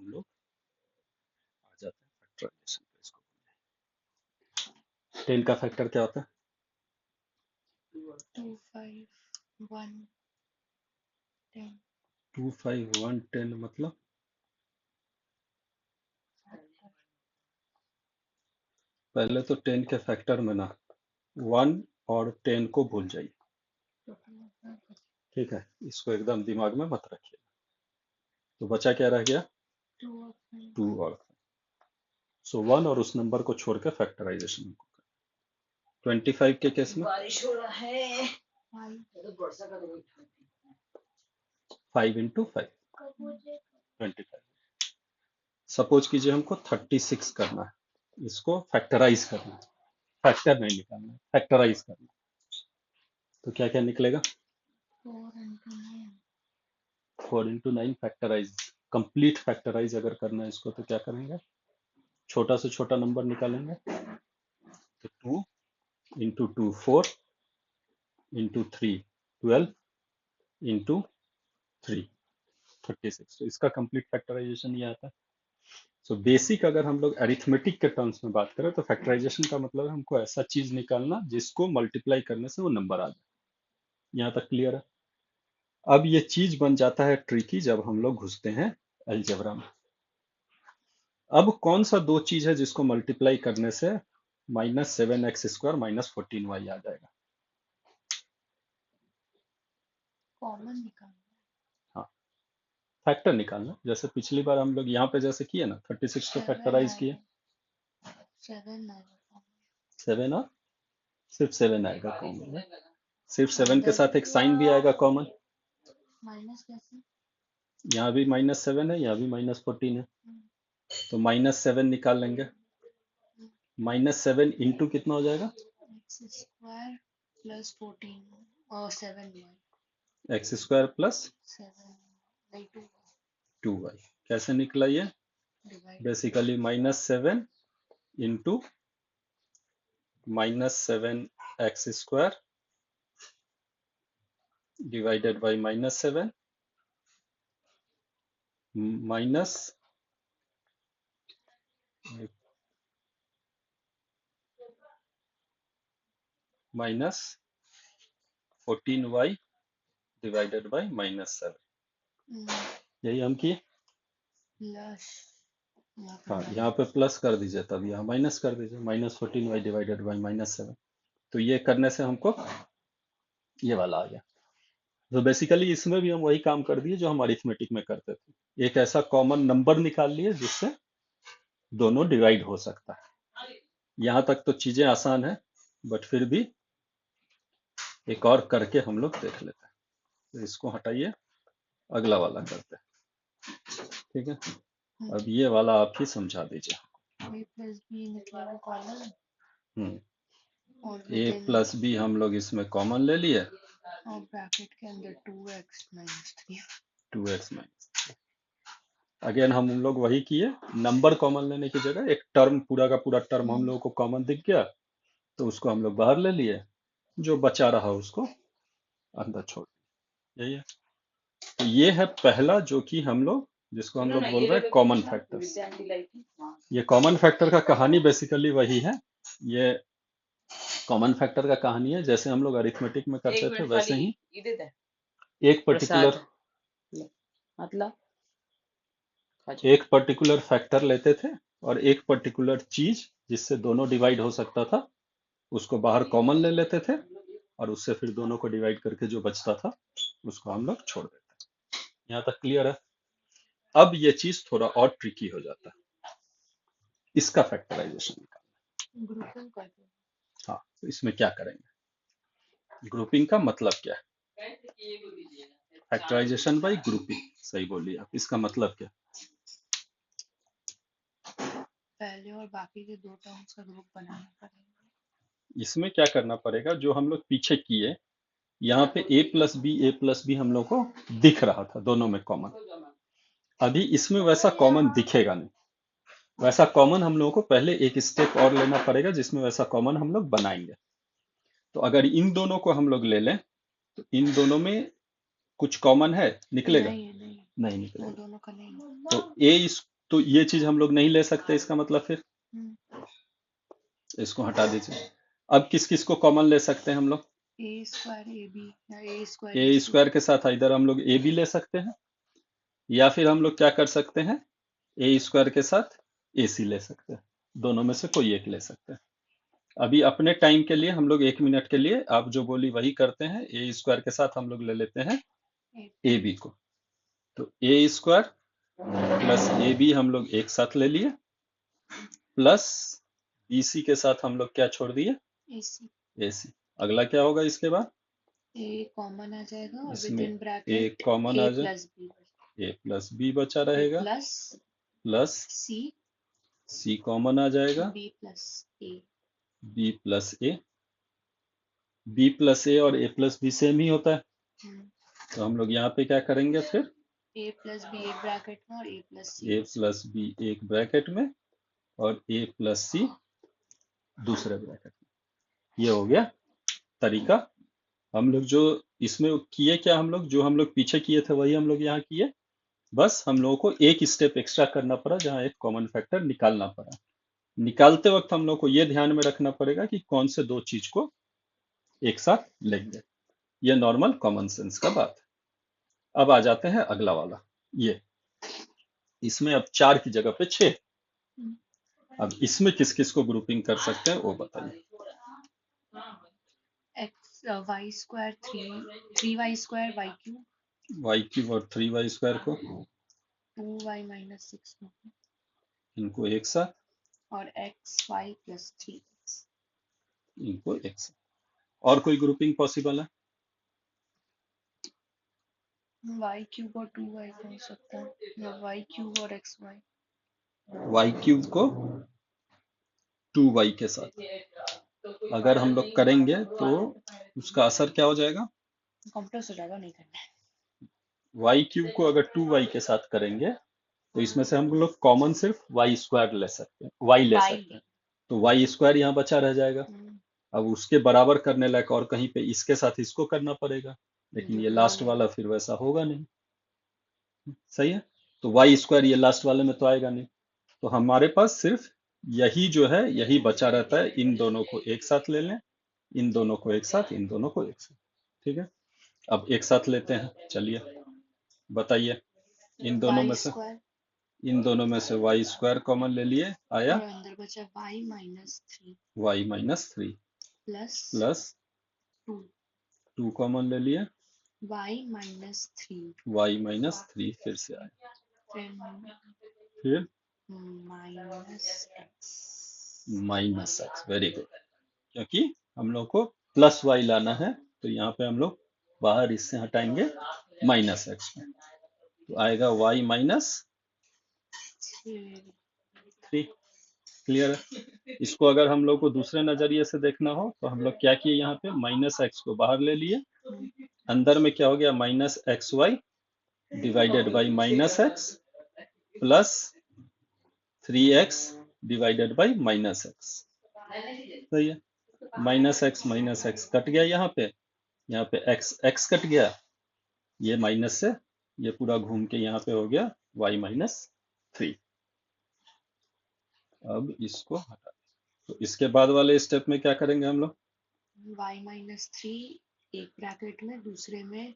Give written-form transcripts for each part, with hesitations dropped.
हम लोग आ जाते हैं फैक्टराइजेशन पे। इसको 10 का फैक्टर क्या होता है? 2 5 1 10 2 5 1 10 मतलब पहले तो 10 के फैक्टर में ना 1 और 10 को भूल जाइए, ठीक है? इसको एकदम दिमाग में मत रखिए। तो बचा क्या रह गया? 2 और 5 2 और सो 1 और उस नंबर को छोड़ के फैक्टराइजेशन को करें। 25 के केस में बारिश हो रहा है 5 तो वर्षा का तो 5 इंटू 5 25। सपोज कीजिए हमको 36 करना है, इसको फैक्टराइज करना है, फैक्टर नहीं निकालना है, फैक्टराइज करना है। तो क्या क्या निकलेगा? 4 into 9 4 into 9 factorise, complete factorise अगर करना है इसको तो क्या करेंगे? छोटा से छोटा नंबर निकालेंगे। तो 2 इंटू 2 4 इंटू 3 12 इंटू 3 36। तो इसका कंप्लीट फैक्टराइजेशन ये आता है। सो बेसिक अगर हम लोग अरिथमेटिक के टर्म्स में बात करें तो फैक्टराइजेशन का मतलब है हमको ऐसा चीज निकालना जिसको मल्टीप्लाई करने से वो नंबर आ जाए। यहाँ तक क्लियर है? अब ये चीज बन जाता है ट्रिकी जब हम लोग घुसते हैं अलजेब्रा में। अब कौन सा दो चीज है जिसको मल्टीप्लाई करने से -7x² -14y आ जाएगा? कॉमन निकालना हाँ, फैक्टर निकालना। जैसे पिछली बार हम लोग यहाँ पे जैसे किए ना 36 को 7 फैक्टराइज किए, आएगा 7 आएगा 7 और सिर्फ 7 आएगा कॉमन। सिर्फ 7 के अंदर साथ एक साइन भी आएगा कॉमन। माइनस कैसे यहाँ भी -7 है, यहाँ भी -14 है, तो -7 निकाल लेंगे। -7 इंटू कितना हो जाएगा? x² प्लस 14 और 7y x² प्लस 7 नहीं 2 2y। कैसे निकला ये? Divide basically -7 into -7x² divided by -7 minus -14y divided by -7। यही हम किए। प्लस हाँ, यहाँ पे प्लस कर दीजिए, तब यहाँ माइनस कर दीजिए, -14y डिवाइडेड बाई -7। तो ये करने से हमको ये वाला आ गया। तो बेसिकली इसमें भी हम वही काम कर दिए जो हम अरिथमेटिक में करते थे। एक ऐसा कॉमन नंबर निकाल लिए जिससे दोनों डिवाइड हो सकता है। यहाँ तक तो चीजें आसान है, बट फिर भी एक और करके हम लोग देख लेते हैं। तो इसको हटाइए, अगला वाला करते हैं, ठीक है? अब ये वाला आप ही समझा दीजिए। a प्लस बी निकलेगा कॉमन और ए within प्लस बी हम लोग इसमें कॉमन ले लिए, और ब्रैकेट के अंदर 2x minus 3 2x minus. Again हम लोग वही किए, नंबर कॉमन लेने की जगह एक टर्म, पूरा का पूरा टर्म हम लोगों को कॉमन दिख गया तो उसको हम लोग बाहर ले लिए, जो बचा रहा उसको अंदर छोड़ दिया। यही है। तो ये है पहला, जो कि हम लोग जिसको हम लोग बोल रहे हैं कॉमन फैक्टर्स। ये कॉमन फैक्टर का कहानी बेसिकली वही है। ये कॉमन फैक्टर का कहानी है जैसे हम लोग अरिथमेटिक में करते थे वैसे ही एक पर्टिकुलर मतलब एक पर्टिकुलर फैक्टर लेते थे और एक पर्टिकुलर चीज जिससे दोनों डिवाइड हो सकता था उसको बाहर कॉमन ले लेते थे और उससे फिर दोनों को डिवाइड करके जो बचता था उसको हम लोग छोड़ देते। यहाँ तक क्लियर है? अब ये चीज थोड़ा और ट्रिकी हो जाता है, इसका फैक्टराइजेशन निकालना। ग्रुपिंग कर दो हाँ, तो इसमें क्या करेंगे? ग्रुपिंग का मतलब क्या है? फैक्टराइजेशन बाय ग्रुपिंग, सही बोलिए आप। इसका मतलब क्या? पहले और बाकी के दो टर्म्स का ग्रुप बनाना पड़ेगा। इसमें क्या करना पड़ेगा, जो हम लोग पीछे किए, यहाँ पे ए प्लस बी हम लोग को दिख रहा था दोनों में कॉमन। अभी इसमें वैसा कॉमन दिखेगा नहीं। वैसा कॉमन हम लोगों को पहले एक स्टेप और लेना पड़ेगा जिसमें वैसा कॉमन हम लोग बनाएंगे। तो अगर इन दोनों को हम लोग ले लें तो इन दोनों में कुछ कॉमन है, निकलेगा? नहीं नहीं वो निकलेगा। दोनों का नहीं तो ए तो ये चीज हम लोग नहीं ले सकते, इसका मतलब फिर हम्म, इसको हटा दीजिए। अब किस किस को कॉमन ले सकते हैं हम लोग? ए स्क्वायर ए बी या a square A A C. Square के साथ इधर हम लोग ए भी ले सकते हैं, या फिर हम लोग क्या कर सकते हैं, ए स्क्वायर के साथ ए सी ले सकते हैं। दोनों में से कोई एक ले सकते हैं। अभी अपने टाइम के लिए हम लोग 1 मिनट के लिए आप जो बोली वही करते हैं। ए स्क्वायर के साथ हम लोग ले लेते हैं ए बी को। तो ए स्क्वायर प्लस ए बी हम लोग एक साथ ले लिए, प्लस बी सी के साथ हम लोग क्या छोड़ दिए, ए सी। ए सी। अगला क्या होगा इसके बाद? ए कॉमन आ जाएगा और विद इसमें इन ए ब्रैकेट कॉमन ए आ जाए, प्लस बी ए प्लस बी बचा रहेगा, प्लस प्लस सी सी कॉमन आ जाएगा, बी प्लस ए। बी प्लस ए। बी प्लस ए और ए प्लस बी सेम ही होता है, तो हम लोग यहाँ पे क्या करेंगे फिर, ए प्लस बी एक ब्रैकेट में और ए प्लस सी ए प्लस बी एक ब्रैकेट में और ए प्लस सी दूसरे ब्रैकेट में। ये हो गया तरीका। हम लोग जो इसमें किए क्या, हम लोग जो हम लोग पीछे किए थे वही हम लोग यहाँ किए, बस हम लोगों को एक स्टेप एक्स्ट्रा करना पड़ा जहाँ एक कॉमन फैक्टर निकालना पड़ा। निकालते वक्त हम लोग को ये ध्यान में रखना पड़ेगा कि कौन से दो चीज को एक साथ लेंगे। ये नॉर्मल कॉमन सेंस का बात है। अब आ जाते हैं अगला वाला, ये इसमें अब 4 की जगह पे 6। अब इसमें किस किस को ग्रुपिंग कर सकते हैं वो बताइए। X y square three y square y cube y cube और 3y स्क्वायर को, 2y माइनस 6 इनको एक साथ, और एक्स वाई प्लस 3 इनको एक साथ। और कोई ग्रुपिंग पॉसिबल है? वाई क्यूब और 2y को हो सकता है, या वाई क्यूब और एक्स वाई। वाई क्यूब को 2y के साथ अगर हम लोग करेंगे तो उसका असर क्या हो जाएगा? कॉम्प्लेक्स हो जाएगा, नहीं करना है। वाई क्यूब को अगर 2y के साथ करेंगे तो इसमें से हम लोग कॉमन सिर्फ वाई स्क्वायर ले सकते हैं, वाई ले वाई सकते हैं, तो वाई स्क्वायर यहाँ बचा रह जाएगा। अब उसके बराबर करने लायक और कहीं पे इसके साथ इसको करना पड़ेगा, लेकिन ये लास्ट वाला फिर वैसा होगा नहीं। सही है, तो वाई स्क्वायर ये लास्ट वाले में तो आएगा नहीं, तो हमारे पास सिर्फ यही जो है यही बचा रहता है। इन दोनों को एक साथ ले लें, इन दोनों को एक साथ, इन दोनों को एक साथ। ठीक है, अब एक साथ लेते हैं, चलिए बताइए। इन दोनों वाई में से, स्क्वायर इन दोनों में से वाई स्क्वायर कॉमन ले लिए, आया और अंदर बचा y minus 3 y minus 3 plus plus 2 2 common ले लिए, वाई माइनस 3 वाई माइनस 3 फिर से आया, फिर minus x. Minus x. Very good, क्योंकि हम लोग को प्लस वाई लाना है, तो यहाँ पे हम लोग बाहर इससे हटाएंगे माइनस एक्स में, तो आएगा वाई माइनस 3। क्लियर है? इसको अगर हम लोग को दूसरे नजरिए से देखना हो तो हम लोग क्या किए, यहाँ पे माइनस एक्स को बाहर ले लिए, अंदर में क्या हो गया, minus x y divided by minus x plus 3x divided by minus x. सही है, माइनस एक्स कट गया, यहाँ पे x कट गया, ये माइनस से ये पूरा घूम के यहाँ पे हो गया y माइनस 3। अब इसको हटा, तो इसके बाद वाले स्टेप में क्या करेंगे हम लोग, वाई माइनस 3 एक ब्रैकेट में, दूसरे में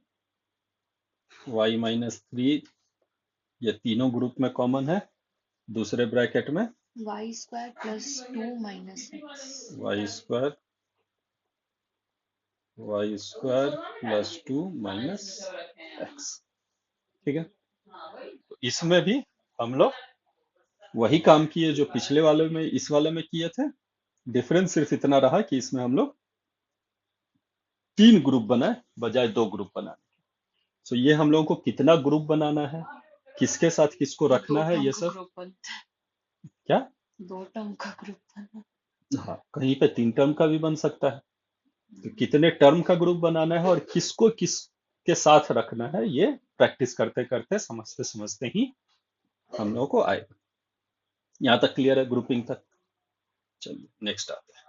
y माइनस 3 ये तीनों ग्रुप में कॉमन है, दूसरे ब्रैकेट में y square plus 2 minus x. Y square plus 2 minus x. ठीक है, तो इसमें भी हम लोग वही काम किए जो पिछले वाले में इस वाले में किए थे। डिफरेंस सिर्फ इतना रहा कि इसमें हम लोग 3 ग्रुप बनाए बजाय 2 ग्रुप बनाने। तो ये हम लोगों को कितना ग्रुप बनाना है, किसके साथ किसको रखना है, ये सब क्या, 2 टर्म का ग्रुप बना। हाँ, कहीं पे 3 टर्म का भी बन सकता है, तो कितने टर्म का ग्रुप बनाना है और किसको किसके साथ रखना है, ये प्रैक्टिस करते करते समझते समझते ही हम लोगों को आएगा। यहाँ तक क्लियर है ग्रुपिंग तक? चलिए नेक्स्ट आते हैं।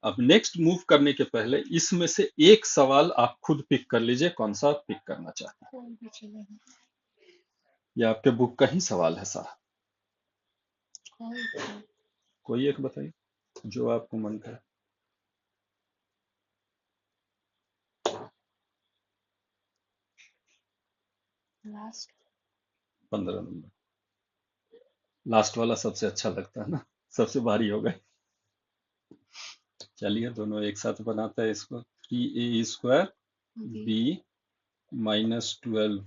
अब नेक्स्ट मूव करने के पहले इसमें से एक सवाल आप खुद पिक कर लीजिए, कौन सा पिक करना चाहते हैं। कोई भी चलेगा। ये आपके बुक का ही सवाल है सारा। कोई एक बताइए जो आपको मन करे। Last 15 number. लास्ट वाला सबसे अच्छा लगता है ना, सबसे भारी हो गए। चलिए दोनों एक साथ बनाते हैं इसको। 3a² B. b -12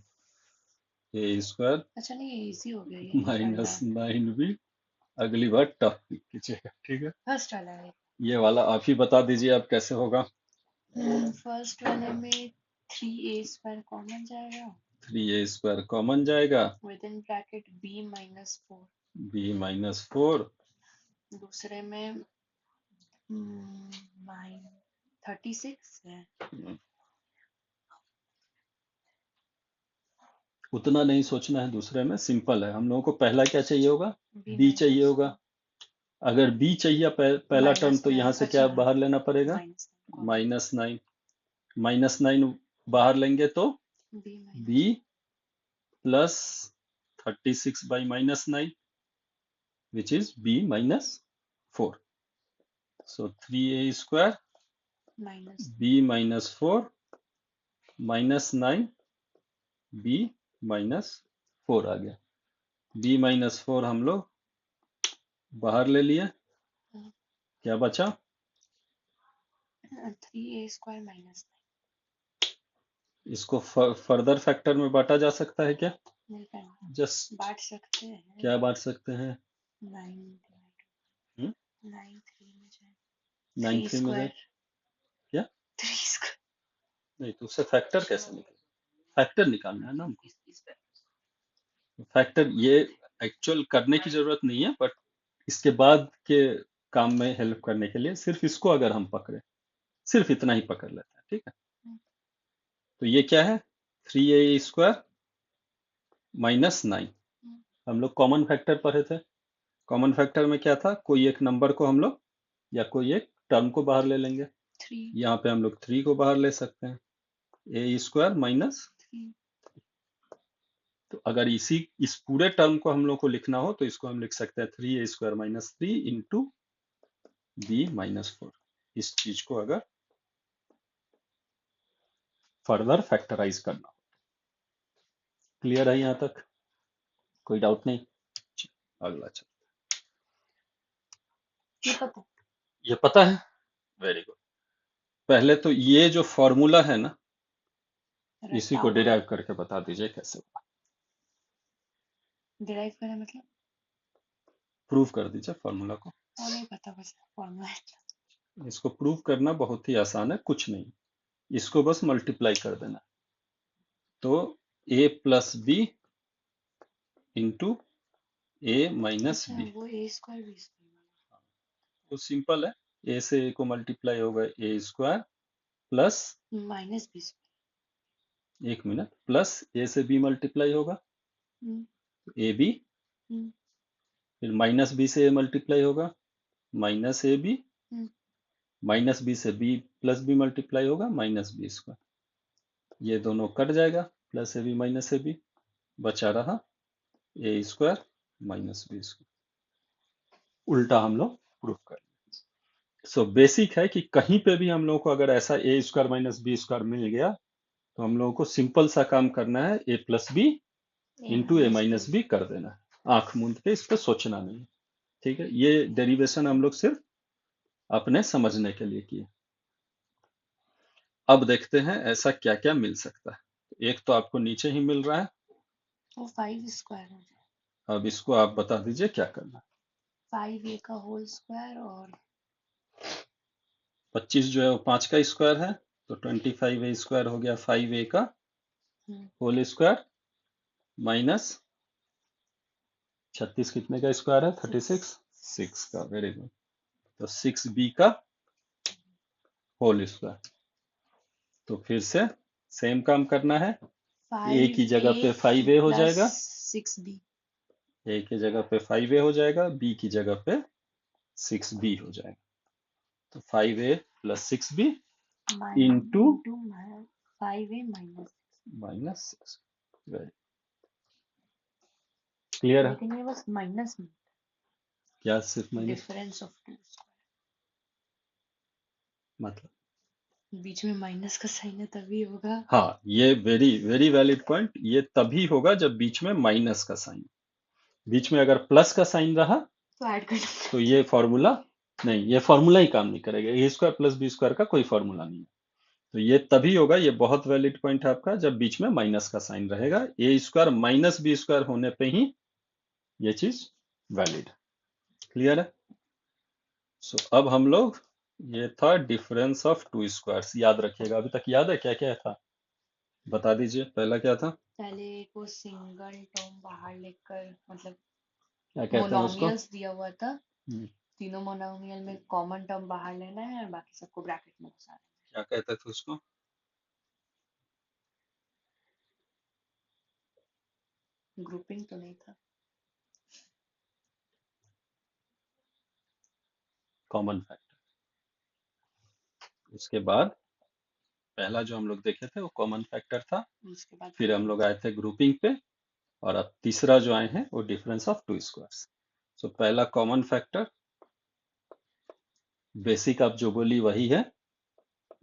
a² अच्छा नहीं, ये इजी हो गया, ये माइनस 9b। अगली बार टफ कीजिएगा, ठीक है। फर्स्ट वाला है। ये वाला आप ही बता दीजिए अब कैसे होगा। फर्स्ट वाले में 3a² कॉमन जाएगा 3a² कॉमन जाएगा, with in bracket b -4। b -4। दूसरे में 36 है। उतना नहीं सोचना है, दूसरे में सिंपल है। हम लोगों को पहला क्या चाहिए होगा, b b चाहिए होगा। अगर b चाहिए पहला टर्म, तो यहाँ से क्या बाहर लेना पड़ेगा, -9। -9 बाहर लेंगे तो b plus 36 by -9 which is b -4। So 3a² b -4 -9 b -4 आ गया। b -4 हम लोग बाहर ले लिए, क्या बचा 3a² -9। इसको फर्दर फैक्टर में बांटा जा सकता है क्या, नहीं करना, जस्ट बांट सकते हैं। क्या बांट सकते हैं, 9 3 में जाए 9 3 में जाए क्या, 3²। नहीं तो उससे फैक्टर कैसे निकले, फैक्टर निकालना है ना हमको। फैक्टर ये एक्चुअल करने की जरूरत नहीं है, बट इसके बाद के काम में हेल्प करने के लिए सिर्फ इसको अगर हम पकड़े, सिर्फ इतना ही पकड़ लेते हैं, ठीक है। तो ये क्या है, 3a² -9। हम लोग कॉमन फैक्टर पढ़े थे। कॉमन फैक्टर में क्या था, कोई एक नंबर को हम लोग या कोई एक टर्म को बाहर ले लेंगे। 3 यहाँ पे हम लोग 3 को बाहर ले सकते हैं, a² माइनस। 3 तो अगर इस पूरे टर्म को हम लोग को लिखना हो तो इसको हम लिख सकते हैं 3a² -3 इंटू b -4। इस चीज को अगर फर्दर फैक्टराइज करना हो। क्लियर है यहाँ तक, कोई डाउट नहीं। अगला चल, ये पता ये पता है, वेरी गुड। पहले तो ये जो फॉर्मूला है ना, इसी को डिराइव करके बता दीजिए कैसे होगा। डिराइव करना मतलब प्रूव कर दीजिए फॉर्मूला को। वो नहीं पता, बस फॉर्मूला। इसको प्रूव करना बहुत ही आसान है, कुछ नहीं, इसको बस मल्टीप्लाई कर देना। तो a plus B into a minus B, वो a² b²। तो सिंपल है। a से a को मल्टीप्लाई होगा a² प्लस -b²। एक मिनट, प्लस a से b मल्टीप्लाई होगा ए बी, फिर माइनस b से a मल्टीप्लाई होगा -ab, माइनस b से b प्लस b मल्टीप्लाई होगा -b²। ये दोनों कट जाएगा, प्लस ab माइनस ab, बचा रहा a² -b²। उल्टा हम लोग प्रूफ कर। सो बेसिक है कि कहीं पे भी हम लोग को अगर ऐसा a² -b² मिल गया तो हम लोगों को सिंपल सा काम करना है, a plus B into a minus B कर देना है। आंख मूंद के इस पर सोचना नहीं, ठीक है। ये डेरिवेशन हम लोग सिर्फ अपने समझने के लिए किए। अब देखते हैं ऐसा क्या क्या मिल सकता है। एक तो आपको नीचे ही मिल रहा है, वो 5² हो जाए। अब इसको आप बता दीजिए क्या करना है। 5a का होल स्क्वायर और 25 जो है वो 5 का स्क्वायर है, तो 25a² हो गया 5a का होल स्क्वायर माइनस 36 कितने का स्क्वायर है, 36 6 का, वेरी गुड। तो 6b का होल स्क्वायर। तो फिर से सेम काम करना है, a की जगह पे 5a हो जाएगा, 6b। a की जगह पे 5a हो जाएगा, b की जगह पे 6b हो जाएगा। तो 5a plus 6b into 5a क्या सिर्फ माइनस डिफरेंस ऑफ टू मतलब? बीच में माइनस का साइन है तभी होगा। हाँ, ये वेरी वेरी वैलिड पॉइंट। ये तभी होगा जब बीच में माइनस का साइन, बीच में अगर प्लस का साइन रहा तो ऐड कर तो ये फॉर्मूला नहीं, ये फॉर्मूला ही काम नहीं करेगा। ए स्क्वायर प्लस बी स्क्वायर का कोई फॉर्मूला नहीं है। तो ये तभी होगा, ये बहुत वैलिड पॉइंट है आपका, जब बीच में माइनस का साइन रहेगा। ए स्क्वायर माइनस बी स्क्वायर होने पे ही ये चीज वैलिड। क्लियर है? सो अब हम लोग, ये था डिफरेंस ऑफ टू स्क्वायर्स। याद रखिएगा। अभी तक याद है क्या क्या था? बता दीजिए, पहला क्या था? पहले को सिंगल टर्म बाहर लेकर, मतलब क्या कहते हैं उसको? मोनोमियल्स दिया हुआ था, हम्म, तीनों मोनोमियल में कॉमन टर्म बाहर लेना है और बाकी सबको ब्रैकेट में घुसाना क्या कहते थे उसको? है। ग्रुपिंग तो नहीं था। Common factor. उसके बाद पहला जो हम लोग देखे थे वो कॉमन फैक्टर था। उसके बाद फिर हम लोग आए थे ग्रुपिंग पे, और अब तीसरा जो आए हैं वो डिफरेंस ऑफ टू स्क्वायर्स। सो पहला कॉमन फैक्टर, बेसिक आप जो बोली वही है,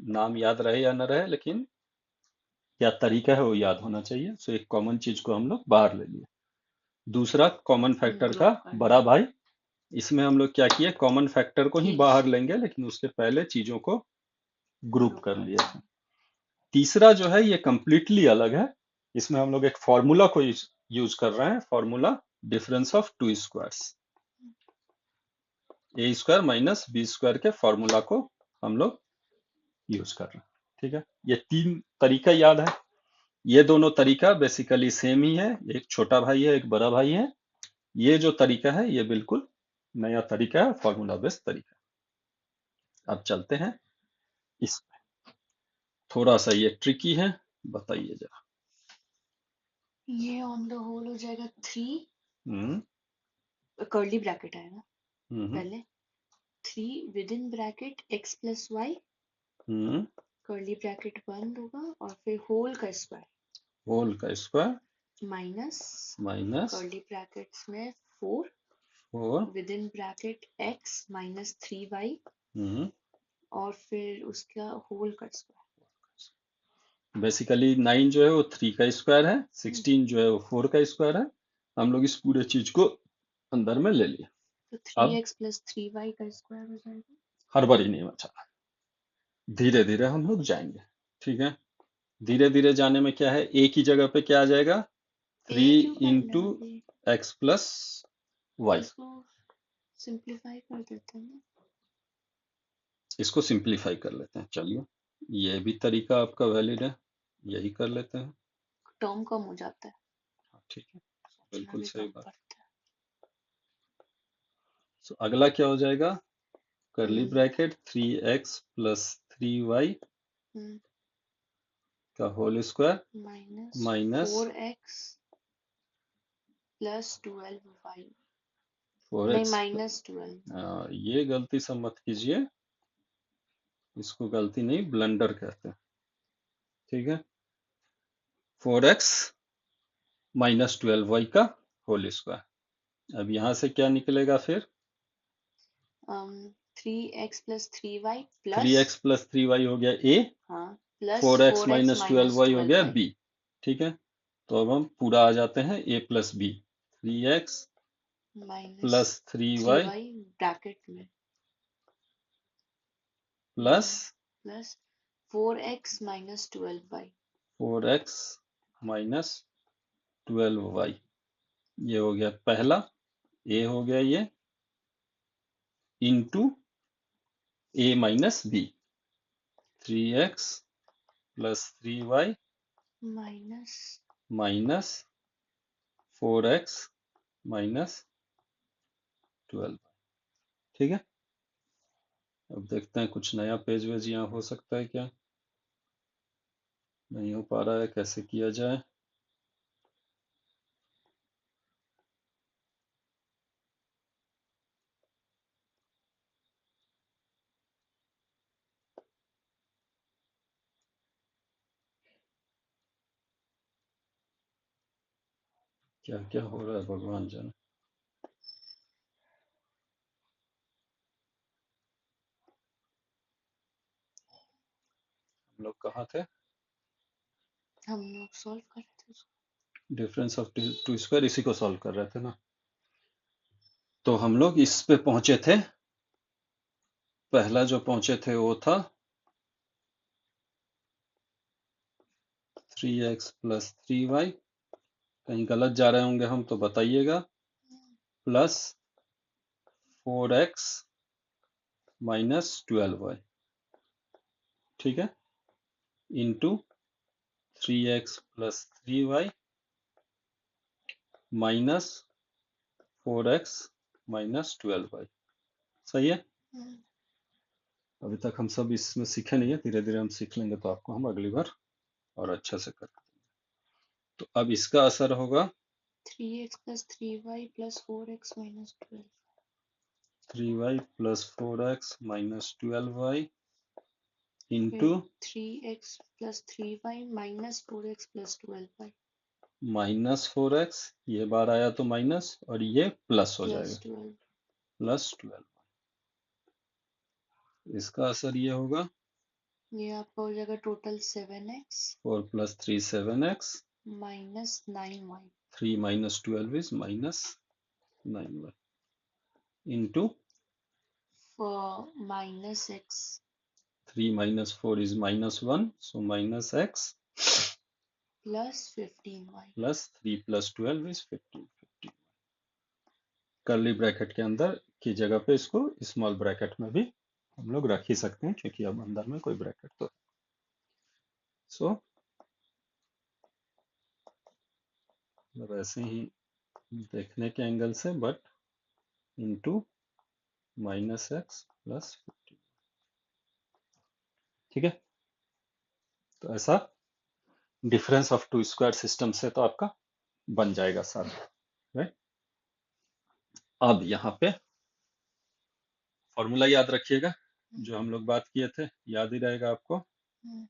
नाम याद रहे या न रहे, लेकिन क्या तरीका है वो याद होना चाहिए। सो एक कॉमन चीज को हम लोग बाहर ले लिए। दूसरा कॉमन फैक्टर का ग्रुप करना बड़ा है। भाई, इसमें हम लोग क्या किए, कॉमन फैक्टर को ही ठीक। बाहर लेंगे, लेकिन उसके पहले चीजों को ग्रुप ग्रुप कर लिए करना थे। है। तीसरा जो है ये कंप्लीटली अलग है। इसमें हम लोग एक फॉर्मूला को यूज कर रहे हैं, formula difference of two squares. A square minus B square के फॉर्मूला को हम लोग यूज कर रहे हैं। ठीक है, ये तीन तरीका याद है। ये दोनों तरीका बेसिकली सेम ही है, एक छोटा भाई है एक बड़ा भाई है। ये जो तरीका है ये बिल्कुल नया तरीका है, फॉर्मूला बेस्ड तरीका। अब चलते हैं इस, थोड़ा सा ये ट्रिकी है, बताइए जरा। ये ऑन द होल हो जाएगा 3, हम्म कर्ली ब्रैकेट आएगा हम्म पहले, 3 within bracket x plus y, hmm curly bracket बंद होगा और फिर होल का स्क्वायर होल का square minus minus curly brackets में 4 four within bracket x minus 3y hmm और फिर उसका होल का स्क्वायर। बेसिकली 9 जो है वो 3 का स्क्वायर है, 16 जो है वो 4 का स्क्वायर है। हम लोग इस पूरे चीज को अंदर में ले लिए। तो अब 3x प्लस 3y का स्क्वायर हो जाएगा। हड़बड़ी नहीं मचा, धीरे धीरे हम लोग जाएंगे। ठीक है, धीरे धीरे जाने में क्या है, एक ही जगह पे क्या आ जाएगा, ए 3 क्यों करना इंटू है अभी? X plus y. इसको सिंप्लीफाई कर देते हैं ना। इसको सिंप्लीफाई कर लेते हैं, चलिए। ये भी तरीका आपका वैलिड है, यही कर लेते हैं। टर्म कम हो जाता है, हाँ, ठीक है, सोचना बिल्कुल भी सही कम बात। पड़ता है। तो अगला क्या हो जाएगा, करली हम्म ब्रैकेट 3x प्लस 3y का whole square minus minus 4x plus 12y, four नहीं एक्स माइनस 12। ये गलती सब मत कीजिए, इसको गलती नहीं ब्लंडर कहते हैं। ठीक है, 4x माइनस 12y का होल स्क्वायर। अब यहां से क्या निकलेगा फिर, 3x plus 3y plus, 3x plus 3y हो गया a, हाँ plus 4x 4x minus minus 12y हो गया 12y b। ठीक है, तो अब हम पूरा आ जाते हैं a plus b, 3x minus plus 3y 3y bracket में plus plus 4x minus 12y। 4x minus 12y। ये हो गया पहला, a हो गया ये, into a minus b, 3x plus 3y minus minus 4x minus 12। ठीक है, अब देखते हैं कुछ नया पेज वेज यहाँ हो सकता है क्या, नहीं हो पा रहा है, कैसे किया जाए। क्या क्या हो रहा है भगवान जाने। लोग कहाँ थे? हम लोग सॉल्व कर रहे थे उसको। डिफरेंस ऑफ टू स्क्वायर, इसी को सॉल्व कर रहे थे ना। तो हम लोग इस पे पहुंचे थे, पहला जो पहुंचे थे वो था 3x प्लस 3y, कहीं गलत जा रहे होंगे हम तो बताइएगा, प्लस 4x माइनस 12y, ठीक है, into 3x plus 3y minus 4x minus 12y। सही है? हम्म, अभी तक हम सब इसमें सीखे नहीं है, धीरे धीरे हम सीख लेंगे तो आपको हम अगली बार और अच्छे से कर। तो अब इसका असर होगा 3x plus 3y plus 4x minus 12। 3y plus 4x minus 12y फिर into 3x plus 3y minus 4x plus 12y minus 4x, ये बार आया तो माइनस और ये प्लस हो plus जाएगा, 12। प्लस 12। इसका असर ये होगा ये आपका हो जाएगा total 7x 4 plus 3 7x, minus 9y 3 minus 12 is minus 9y into for minus x 3 minus 4 is minus 1, so minus x plus 15y। plus 3 plus 12 is 15। Curly bracket के अंदर की जगह पे इसको स्मॉल ब्रैकेट में भी हम लोग रख ही सकते हैं, क्योंकि अब अंदर में कोई ब्रैकेट तो सो वैसे ही देखने के एंगल से, but into minus x plus 15, ठीक है। तो ऐसा difference of two square system से तो आपका बन जाएगा सारा, राइट। अब यहाँ पे फॉर्मूला याद रखिएगा, जो हम लोग बात किए थे, याद ही रहेगा आपको। हम्म,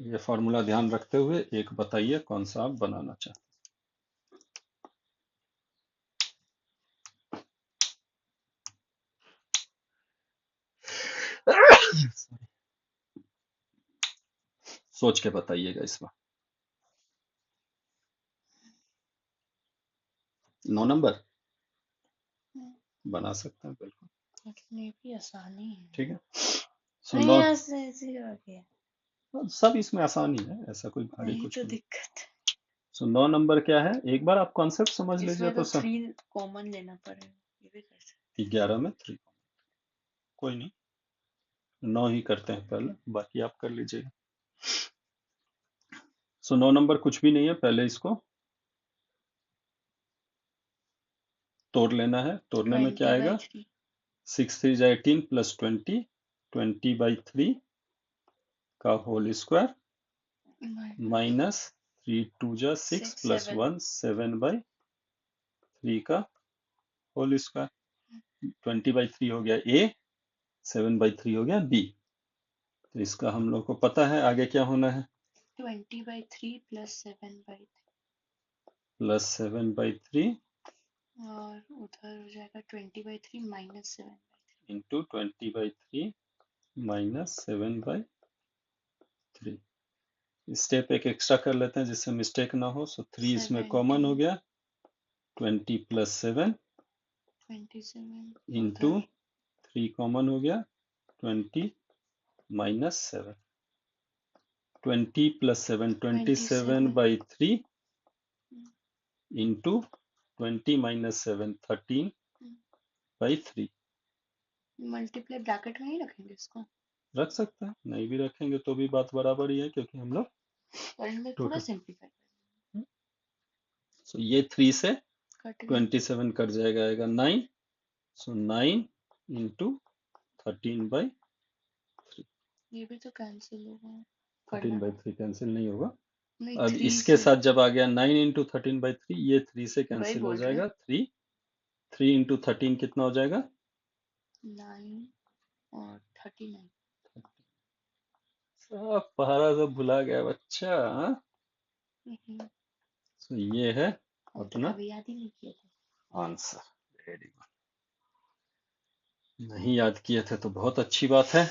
ये फॉर्मूला ध्यान रखते हुए एक बताइए कौन सा आप बनाना चाहते हैं। सोच के बताइएगा इस बार। 9 नंबर बना सकते हैं बिल्कुल, लेकिन ये भी आसानी है। ठीक है। सो नहीं 9, ऐसे ऐसे हो गया। सब इसमें आसानी है, ऐसा कोई भारी नहीं कुछ तो नहीं। दिक्कत है। सो 9 नंबर क्या है, एक बार आप कॉन्सेप्ट समझ लीजिए इसमें तो तो सब। 3 कॉमन लेना पड़ेगा, ये भी कर सकते 11 में 3, कोई नहीं, 9 ही करते हैं पहले, बाकी आप कर लीजिएगा। सो 9 नंबर कुछ भी नहीं है, पहले इसको तोड़ लेना है। तोड़ने में क्या 20 आएगा, by 3 6 3 18 प्लस 20, 20/3 का होल स्क्वायर माइनस 3 2 6 6 प्लस 7 1 7/3 का होल स्क्वायर। 20/3 हो गया ए, 7/3 हो गया बी। तो इसका हम लोग को पता है आगे क्या होना है, 20 by 3 plus 7 by 3 प्लस 7/3 और उधर हो जाएगा 20 by 3 minus 7 by 3। Into 20/3 minus 7/3। Step एक एक्स्ट्रा कर लेते हैं जिससे मिस्टेक ना हो। सो 3 इसमें कॉमन हो 17 गया, 20 प्लस 7 27 इंटू उधर 3 कॉमन हो गया, 20 minus 7, 20 plus 7 27/3 into 20 minus 7 13/3। Multiply bracket में ही रखेंगे इसको, रख सकते हैं, नहीं भी रखेंगे तो भी बात बराबर ही है, क्योंकि हम लोग और इनमें थोड़ा टोटल। सिंपलीफाई कर सो ये 3 से कट गया। 27 कट जाएगा, आएगा 9। सो 9 इंटू 13/3। ये भी तो कैंसिल होगा, 13/3 कैंसिल नहीं होगा। नहीं अब 3 इसके से साथ जब आ गया 9 इंटू 13/3, ये 3 से वही कैंसिल हो बोल रहे जाएगा। 3 इंटू 13 कितना हो जाएगा, 9 और 39। सब पहाड़ा सब भुला गया बच्चा, हाँ? सो ये है हम तो अपना कभी याद ही नहीं किए थे। आंसर। वेरी गुड, नहीं याद किए थे तो बहुत अच्छी बात है,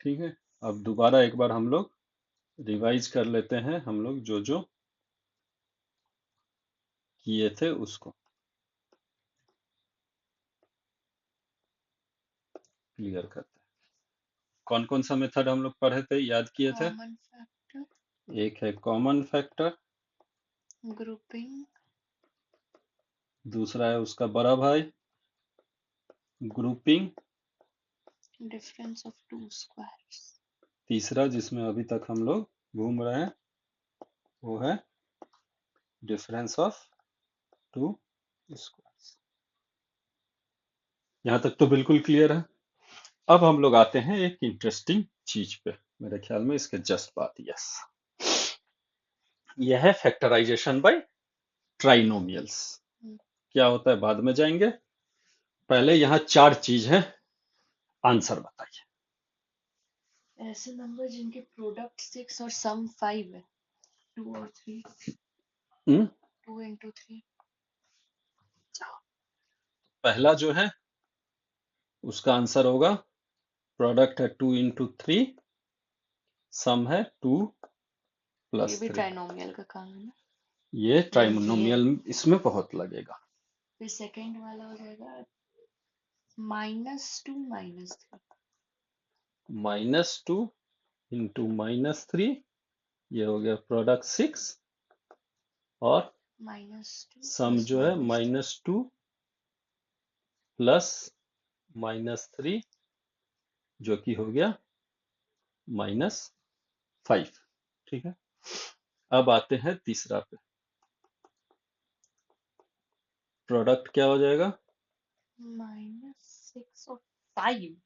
ठीक है। अब दोबारा एक बार हम लोग रिवाइज कर लेते हैं हम लोग जो जो किए थे उसको क्लियर करते हैं। कौन कौन सा मेथड हम लोग पढ़े थे, याद किए थे? कॉमन फैक्टर, एक है कॉमन फैक्टर, ग्रुपिंग, दूसरा है उसका बड़ा भाई grouping, difference of two squares, तीसरा जिसमें अभी तक हम लोग घूम रहे हैं वो है डिफरेंस ऑफ टू स्क्वायर्स। यहाँ तक तो बिल्कुल क्लियर है। अब हम लोग आते हैं एक इंटरेस्टिंग चीज पे, मेरे ख्याल में इसके जस्ट बाद, यस, यह है फैक्टराइजेशन बाय ट्राइनोमियल्स। क्या होता है बाद में जाएंगे, पहले यहाँ चार चीज है, आंसर बताइए। ऐसे नंबर जिनके प्रोडक्ट 6 और सम 5 है, 2 और 3, हम्म, 2 into 3, पहला जो है उसका आंसर होगा प्रोडक्ट है 2 into 3, सम है 2 ये plus भी 3। ट्राइनोमियल का काम है ना। ये ये ट्राइनोमियल इसमें बहुत लगेगा। फिर सेकंड वाला हो जाएगा -2 -3, -2 into -3, ये हो गया प्रोडक्ट 6, और -2 सम plus जो है -3, -2 प्लस -3, जो कि हो गया -5। ठीक है, अब आते हैं तीसरा पे, प्रोडक्ट क्या हो जाएगा? -6 और 5,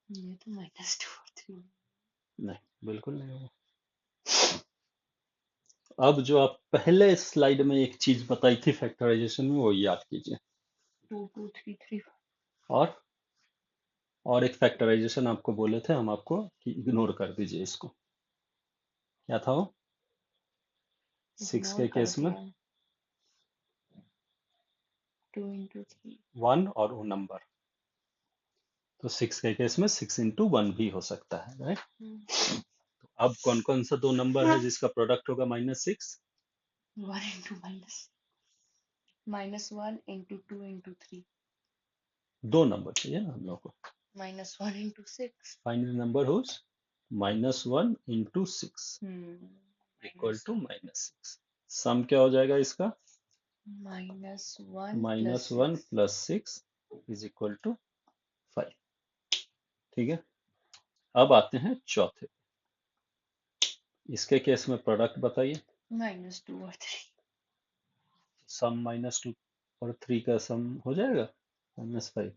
ये तो -2 और 3। नहीं, बिल्कुल नहीं होगा। अब जो आप पहले स्लाइड में एक चीज बताई थी फैक्टराइजेशन में, वो याद कीजिए। 2 2 3 3 और एक फैक्टराइजेशन आपको बोले थे हम आपको कि इग्नोर कर दीजिए इसको, क्या था वो? 6 इग्नोर के कर केस में दिया। 2 into 3, 1 और वो नंबर, तो 6 के केस में 6 into 1 भी हो सकता है, राइट? तो अब कौन कौन सा दो नंबर है जिसका प्रोडक्ट होगा -6? 1 into -1 into 2 into 3, दो नंबर चाहिए ना हम लोग को। -1 into 6, final number whose -1 into 6 equal to -6। Sum क्या हो जाएगा इसका? -1 -1 plus 6 is equal to 5। ठीक है, अब आते हैं चौथे, इसके केस में प्रोडक्ट बताइए। -2 और 3, सम -2 और 3 का सम हो जाएगा -5।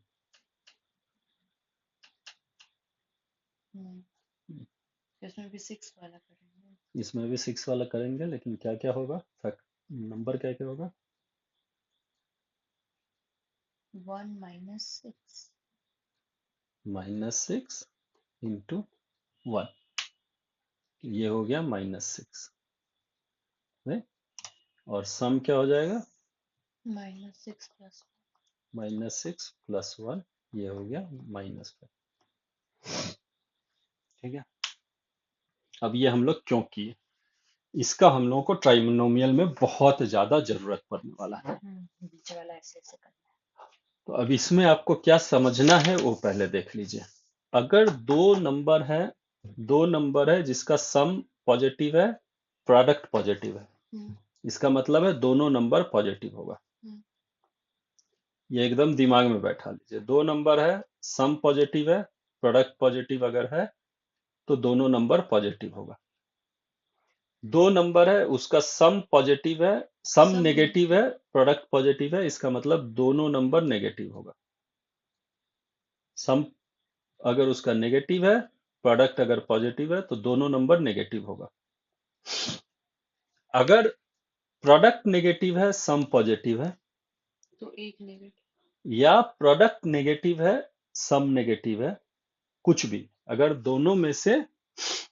इसमें भी 6 वाला करेंगे। इसमें भी 6 वाला करेंगे, लेकिन क्या क्या होगा, नंबर क्या क्या होगा? 1 -6, -6 into 1, ये हो गया -6, और सम क्या हो जाएगा? -6 plus -6 plus 1, ये हो गया -5। ठीक है, अब ये हम लोग क्यों किए, इसका हम लोगों को ट्राइनोमियल में बहुत ज्यादा जरूरत पड़ने वाला है। बीच वाला ऐसे ऐसे करना है। तो अब इसमें आपको क्या समझना है वो पहले देख लीजिए। अगर दो नंबर है जिसका सम पॉजिटिव है, प्रोडक्ट पॉजिटिव है, इसका मतलब है दोनों नंबर पॉजिटिव होगा। ये एकदम दिमाग में बैठा लीजिए। दो नंबर है, सम पॉजिटिव है, प्रोडक्ट पॉजिटिव अगर है तो दोनों नंबर पॉजिटिव होगा। दो नंबर है, उसका सम पॉजिटिव है, सम सम नेगेटिव है, प्रोडक्ट पॉजिटिव है, इसका मतलब दोनों नंबर नेगेटिव होगा। सम अगर उसका नेगेटिव है, प्रोडक्ट अगर पॉजिटिव है, तो दोनों नंबर नेगेटिव होगा। अगर प्रोडक्ट नेगेटिव है, सम पॉजिटिव है, तो एक नेगेटिव, या प्रोडक्ट नेगेटिव है, सम नेगेटिव है, कुछ भी, अगर दोनों में से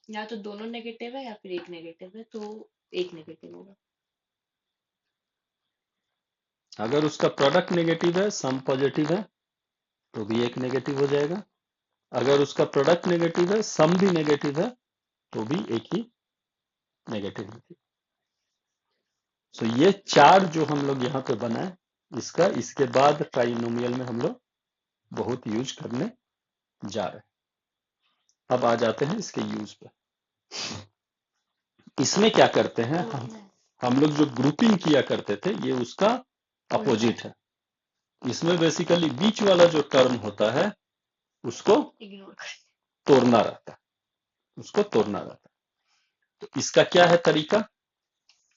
या तो दोनों नेगेटिव है या फिर एक नेगेटिव है, तो एक नेगेटिव होगा। अगर उसका प्रोडक्ट नेगेटिव है, सम पॉजिटिव है, तो भी एक नेगेटिव हो जाएगा। अगर उसका प्रोडक्ट नेगेटिव है, सम भी नेगेटिव है, तो भी एक ही नेगेटिव होगी। सो ये चार जो हम लोग यहाँ पे बनाए, इसका इसके बाद ट्राइनोमियल में हम लोग बहुत यूज करने जा रहे हैं। अब आ जाते हैं इसके यूज पे। इसमें क्या करते हैं हम लोग जो ग्रुपिंग किया करते थे, ये उसका अपोजिट है। इसमें बेसिकली बीच वाला जो टर्म होता है उसको इग्नोर तोड़ना रहता है, उसको तोड़ना रहता है। तो इसका क्या है तरीका?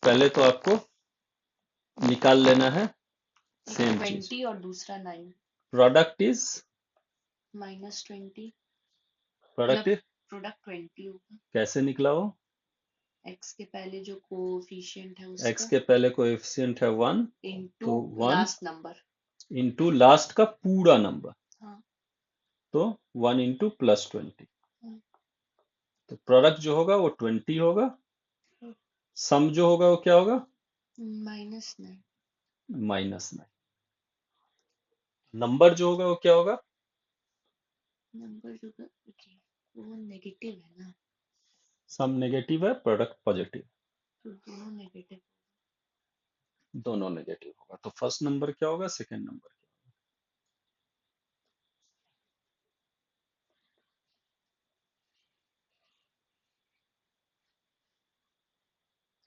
पहले तो आपको निकाल लेना है सेम चीज। 20 और दूसरा 9 product is -20, product is product 20 होगा। कैसे निकला वो? x के पहले जो कोएफिशिएंट है उसका x के पहले कोएफिशिएंट है 1, इनटू तो 1 लास्ट नंबर। इंटू लास्ट का पूरा नंबर, हाँ तो 1 इंटू +20। हाँ। तो प्रोडक्ट जो होगा वो 20 होगा, हाँ। सम जो होगा वो क्या होगा? -9 -9। नंबर जो होगा वो क्या होगा? नंबर जो वो नेगेटिव है ना, सम नेगेटिव है, प्रोडक्ट पॉजिटिव, तो दोनों नेगेटिव। दोनों नेगेटिव होगा। तो फर्स्ट नंबर क्या होगा, सेकंड नंबर क्या होगा?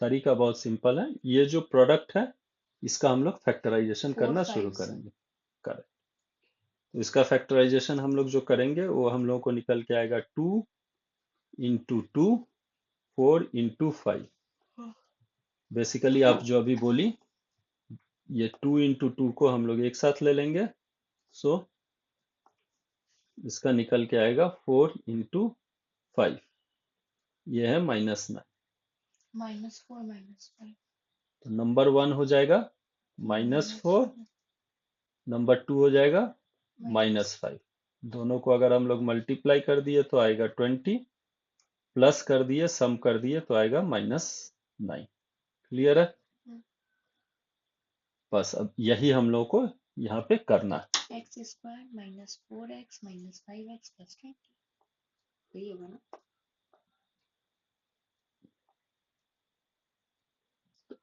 तरीका बहुत सिंपल है। ये जो प्रोडक्ट है इसका हम लोग फैक्टराइजेशन 4 करना 5 शुरू करेंगे। करेक्ट। तो इसका फैक्टराइजेशन हम लोग जो करेंगे वो हम लोग को निकल के आएगा 2 इंटू 2 4 इंटू 5। बेसिकली आप जो अभी बोली, ये 2 इंटू 2 को हम लोग एक साथ ले लेंगे। सो इसका निकल के आएगा 4 इंटू 5, ये है -9। -4 -5 तो नंबर 1 हो जाएगा -4, नंबर 2 हो जाएगा -5। दोनों को अगर हम लोग मल्टीप्लाई कर दिए तो आएगा 20, प्लस कर दिए, सम कर दिए तो आएगा -9। क्लियर है? बस अब यही हम लोग को यहाँ पे करना है। x² -4x -5x + 20, यही होगा ना।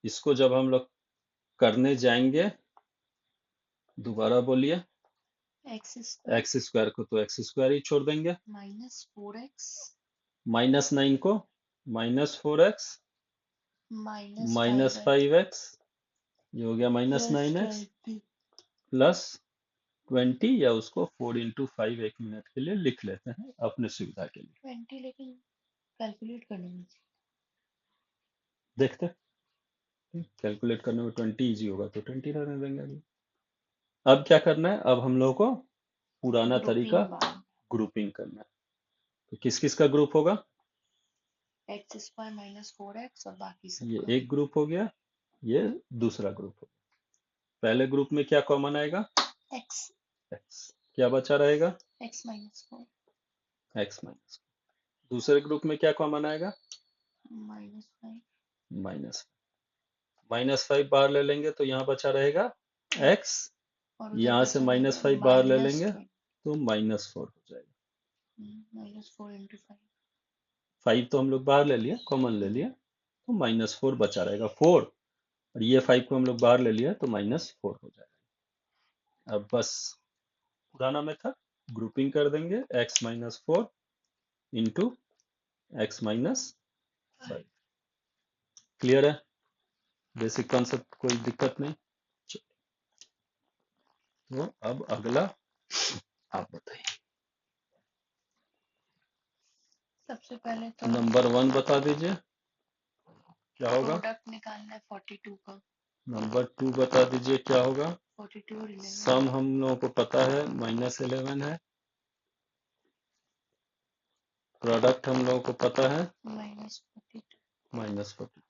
इसको जब हम लोग करने जाएंगे, दोबारा बोलिए। x² को तो x² ही छोड़ देंगे, -4x -9 को -4x -5x -5x, ये हो गया -9x प्लस 20, या उसको 4 इंटू 5 1 मिनट के लिए लिख लेते हैं अपने सुविधा के लिए। 20, लेकिन कैलकुलेट करने में देखते कैलकुलेट करने में 20 इजी होगा तो 20 रहने देंगे अभी। अब क्या करना है? अब हम लोगों को पुराना तरीका ग्रुपिंग करना है। तो किस किस का ग्रुप होगा? x² -4x और बाकी सब ये का एक ग्रुप हो गया, ये दूसरा ग्रुप हो गया। पहले ग्रुप में क्या कॉमन आएगा? x x। क्या बचा रहेगा? x -4 x minus. दूसरे ग्रुप में क्या कॉमन आएगा? -5 -5 बाहर ले लेंगे तो यहाँ बचा रहेगा x, और उधर यहाँ से बचा -5 बाहर ले रहेगा लेंगे तो -4 हो जाएगा। -4 × 5 5 तो हम लोग बाहर ले लिए, कॉमन ले लिया, तो -4 बचा रहेगा 4, और ये 5 को हम लोग बाहर ले लिया तो -4 हो जाएगा। अब बस पुराना मेथड ग्रुपिंग कर देंगे, x -4 इंटू x -5। क्लियर है? बेसिक कॉन्सेप्ट, कोई दिक्कत नहीं। तो अब अगला आप बताइए। सबसे पहले तो नंबर 1 बता दीजिए क्या होगा। प्रोडक्ट निकालना है 42 का। नंबर 2 बता दीजिए क्या होगा। 42 और 11 सम हम लोगों को पता है -11 है। प्रोडक्ट हम लोगों को पता है -42। -42।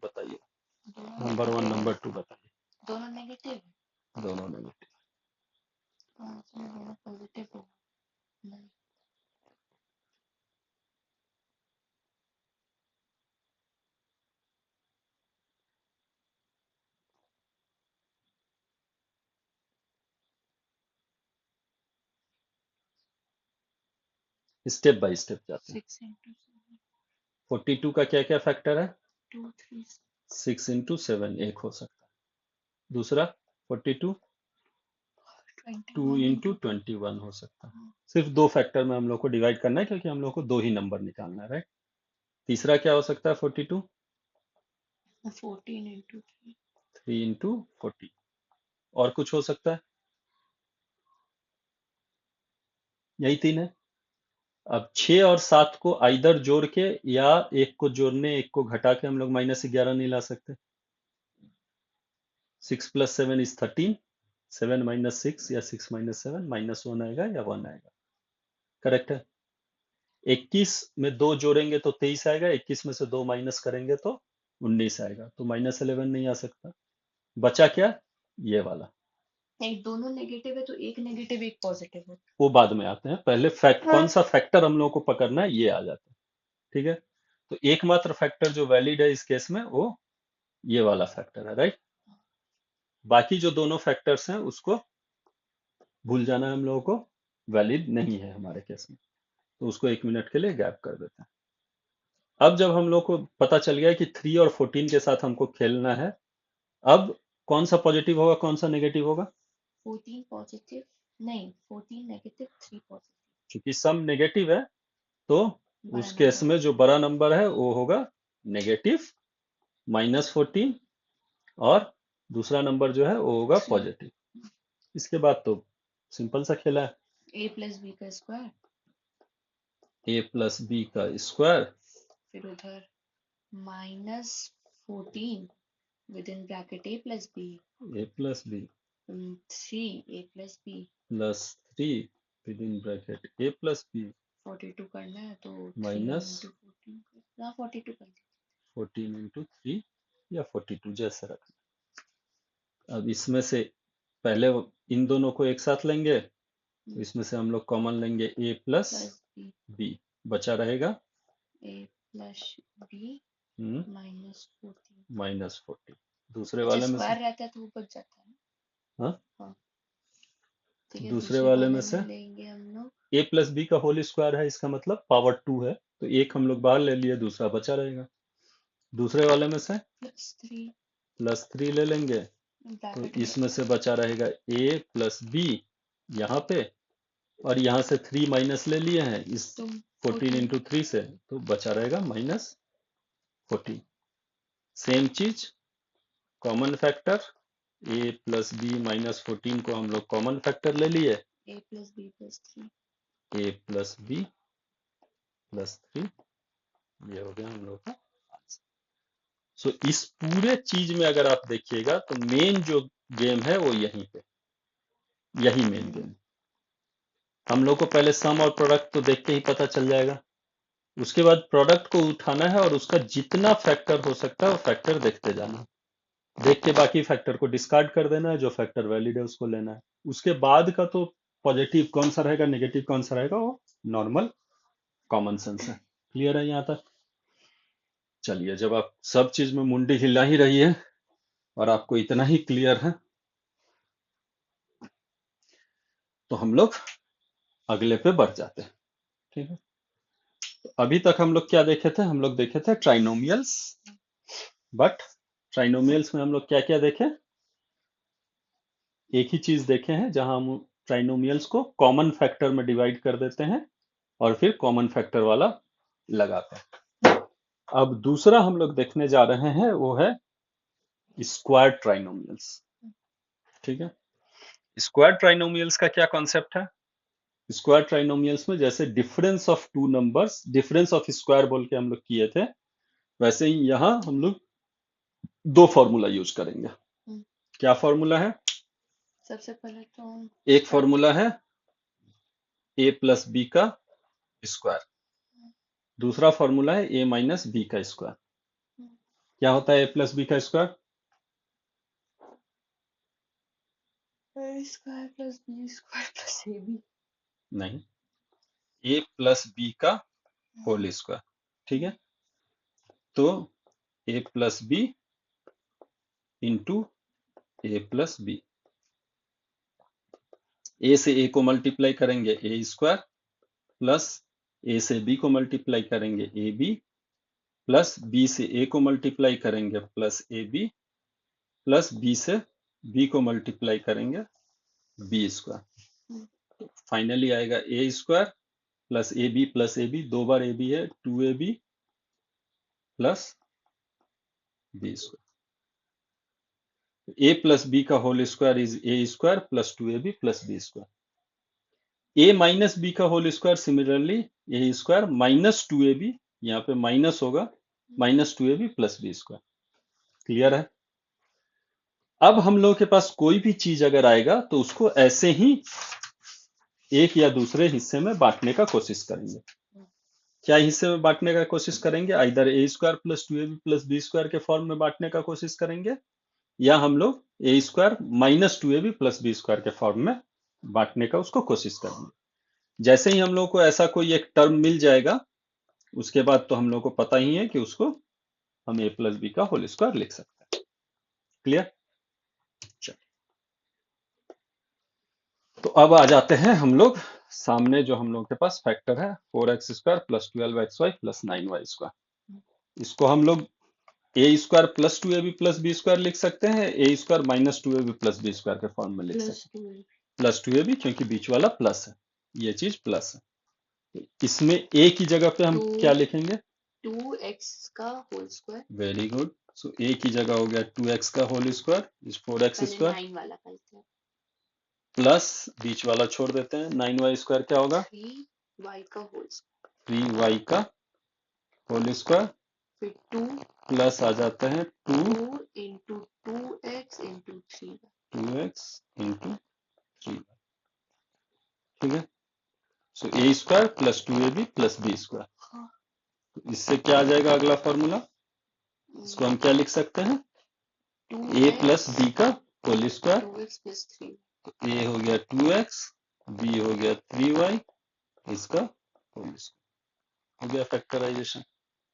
बताइए नंबर 1 नंबर 2 बताइए। दोनों नेगेटिव है, दोनों नेगेटिव। दोनों पॉजिटिव होगा। स्टेप बाय स्टेप जाते हैं। 6 into 7, 42 का क्या क्या फैक्टर है? 2, 3, 6 into 7 एक हो सकता है। दूसरा 42 2 21 into 21 हो सकता है। सिर्फ दो फैक्टर में हम लोग को डिवाइड करना है क्योंकि हम लोग को दो ही नंबर निकालना है, राइट। तीसरा क्या हो सकता है? 42 14 into 3, 3 into 40। और कुछ हो सकता है? यही तीन है। अब 6 और 7 को आइदर जोड़ के या एक को जोड़ने एक को घटा के हम लोग -11 नहीं ला सकते। 6 + 7 is 13, 7 - 6 या 6 - 7 -1 आएगा या 1 आएगा, करेक्ट है। 21 में 2 जोड़ेंगे तो 23 आएगा, 21 में से 2 माइनस करेंगे तो 19 आएगा, तो -11 नहीं आ सकता। बचा क्या? ये वाला। नहीं दोनों नेगेटिव है तो एक नेगेटिव एक पॉजिटिव हो। वो बाद में आते हैं, पहले कौन सा फैक्टर हम लोगों को पकड़ना है ये आ जाता है, ठीक है। तो एकमात्र फैक्टर जो वैलिड है इस केस में वो ये वाला फैक्टर है, राइट। बाकी जो दोनों फैक्टर्स हैं उसको भूल जाना है हम लोगों को, वैलिड नहीं है हमारे केस में, तो उसको 1 मिनट के लिए गैप कर देते हैं। अब जब हम लोग को पता चल गया कि 3 और 14 के साथ हमको खेलना है, अब कौन सा पॉजिटिव होगा कौन सा नेगेटिव होगा? 14 पॉजिटिव नहीं 14 नेगेटिव 3 पॉजिटिव। क्योंकि सम नेगेटिव है तो बड़ा उस केस नंबर में जो बड़ा नंबर है वो होगा नेगेटिव -14 और दूसरा नंबर जो है वो होगा 3 पॉजिटिव। इसके बाद तो सिंपल सा खेला है, a प्लस बी का स्क्वायर, a + b का स्क्वायर फिर उधर -14 within bracket a plus B, a + b 3 a plus B, + 3 within bracket a + b 42 करना है तो 3 माइनस into 14 ना 42 कर दीजिए। 14 into 3 या 42 जैसे रखना। अब इसमें से पहले इन दोनों को एक साथ लेंगे तो इसमें से हम लोग कॉमन लेंगे a + प्लस बी b, बचा रहेगा a प्लस बी -14। -40। दूसरे अच्छा वाले में से स्क्वायर रहता है तो वो बच जाता है। हाँ, हाँ ठीक है दूसरे दूसरे वाले वाले में से में लेंगे हम लोग a + b का होल स्क्वायर है, इसका मतलब पावर 2 है, तो एक हम लोग बाहर ले लिए, दूसरा बचा रहेगा। दूसरे वाले में से +3 +3 ले लेंगे तो ब्रैकेट में इसमें से बचा रहेगा a + b यहाँ पे, और यहाँ से 3 माइनस ले लिए हैं इस तो 14 into 3 से, तो बचा रहेगा -14। सेम चीज कॉमन फैक्टर a + b -14 को हम लोग कॉमन फैक्टर ले लिए, a plus B plus 3 a + b + 3, ये हो गया हम लोग का आंसर। सो इस पूरे चीज में अगर आप देखिएगा तो मेन जो गेम है वो यहीं पे, यही मेन गेम। हम लोग को पहले सम और प्रोडक्ट तो देख के ही पता चल जाएगा, उसके बाद प्रोडक्ट को उठाना है और उसका जितना फैक्टर हो सकता है वो फैक्टर देखते जाना है, देख के बाकी फैक्टर को डिस्कार्ड कर देना है, जो फैक्टर वैलिड है उसको लेना है। उसके बाद का तो पॉजिटिव कौन सा रहेगा नेगेटिव कौन सा रहेगा वो नॉर्मल कॉमन सेंस है। क्लियर है यहाँ तक? चलिए, जब आप सब चीज में मुंडी हिला ही रही है और आपको इतना ही क्लियर है तो हम लोग अगले पे बढ़ जाते हैं, ठीक है। तो अभी तक हम लोग क्या देखे थे? हम लोग देखे थे ट्राइनोमियल्स, बट ट्राइनोमियल्स में हम लोग क्या क्या देखे? एक ही चीज देखे हैं जहां हम ट्राइनोमियल्स को कॉमन फैक्टर में डिवाइड कर देते हैं और फिर कॉमन फैक्टर वाला लगाते हैं। अब दूसरा हम लोग देखने जा रहे हैं वो है स्क्वायर ट्राइनोमियल्स, ठीक है। स्क्वायर ट्राइनोमियल्स का क्या कॉन्सेप्ट है? स्क्वायर ट्राइनोमियल्स में जैसे difference of two numbers, difference of square बोल के हम लोग किए थे, वैसे ही यहां हम लोग दो फॉर्मूला यूज करेंगे। क्या फॉर्मूला है? सबसे पहले तो एक फॉर्मूला है a + b का स्क्वायर, दूसरा फॉर्मूला है a - b का स्क्वायर। क्या होता है a + b का square? a square plus B square plus A B नहीं, a + b का होल स्क्वायर, ठीक है। तो a + b into a + b, a से a को मल्टीप्लाई करेंगे a² प्लस ए से बी को मल्टीप्लाई करेंगे ए बी, प्लस बी से ए को मल्टीप्लाई करेंगे प्लस ए बी, प्लस बी से बी को मल्टीप्लाई करेंगे बी स्क्वायर। तो फाइनली आएगा a square plus A b, 2 बार ए बी है 2ab plus B square. A plus B का whole square is a square plus 2ab plus B square. A minus b का whole square similarly a square minus 2ab, यहाँ पे minus होगा minus 2ab plus B square. Clear है? अब हम लोग के पास कोई भी चीज अगर आएगा तो उसको ऐसे ही एक या दूसरे हिस्से में बांटने का कोशिश करेंगे। क्या हिस्से में बांटने का कोशिश करेंगे? इधर a square plus 2ab plus B square के फॉर्म में बांटने का कोशिश करेंगे, या हम लोग a square minus 2ab plus B square के फॉर्म में बांटने का उसको कोशिश करेंगे। जैसे ही हम लोग को ऐसा कोई एक टर्म मिल जाएगा, उसके बाद तो हम लोग को पता ही है कि उसको हम ए प्लस बी का होल स्क्वायर लिख सकते हैं। क्लियर? तो अब आ जाते हैं हम लोग सामने, जो हम लोग के पास फैक्टर है 4x square plus 12xy plus 9y square. इसको हम लोग a square plus 2ab plus B square लिख सकते हैं, a square minus 2ab plus B square के फॉर्म में लिख सकते हैं। प्लस 2ab क्योंकि बीच वाला प्लस है, ये चीज प्लस है। इसमें ए की जगह पे हम क्या लिखेंगे? 2x का whole square. Very good. So a की जगह हो गया 2x का whole square is 4x square 9 वाला करते हैं। प्लस बीच वाला छोड़ देते हैं 9y स्क्वायर क्या होगा? 3y का होल स्क्वायर। 3y का होल स्क्वायर फिर 2 प्लस आ जाते हैं 2 into 2x into 3y। 2x into 3। ठीक है? So a square plus 2ab plus B square. हाँ। तो इससे क्या आ जाएगा अगला फॉर्मूला? इसको हम क्या लिख सकते हैं? ए प्लस बी का होल स्क्वायर। 2x plus 3। ए हो गया 2x, बी हो गया 3y, इसका होल स्क्वायर हो गया फैक्टराइजेशन।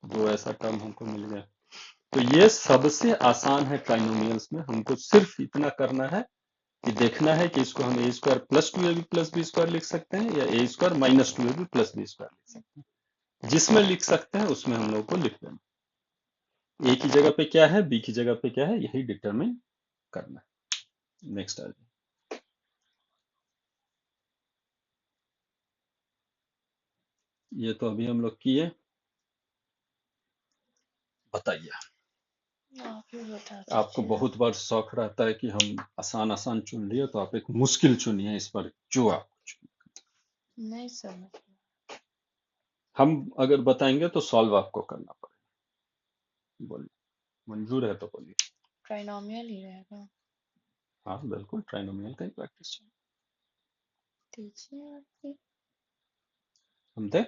दो ऐसा टर्म हमको मिल गया। तो ये सबसे आसान है ट्राइनोमियल्स में। हमको सिर्फ इतना करना है कि देखना है कि इसको हम a square plus 2ab plus B square लिख सकते हैं या a square minus 2ab plus B square लिख सकते हैं। जिसमें लिख सकते हैं उसमें हम लोग को लिख देना। ए की जगह पे क्या है, बी की जगह पे क्या है, यही डिटरमिन करना है। नेक्स्ट आ जाए। ये तो अभी हम लोग किए। बताइए, आप ही बता आपको दीजिए। बहुत बार शौक रहता है कि हम आसान आसान चुन लिए, तो आप एक मुश्किल चुनिए इस पर, जो आप नहीं समझ। हम अगर बताएंगे तो सॉल्व आपको करना पड़ेगा। बोलिए, मंजूर है तो बोलिए। ट्राइनोमियल ही रहेगा। हाँ बिल्कुल, ट्राइनोमियल का ही प्रैक्टिस दीजिए आप ही। समझे?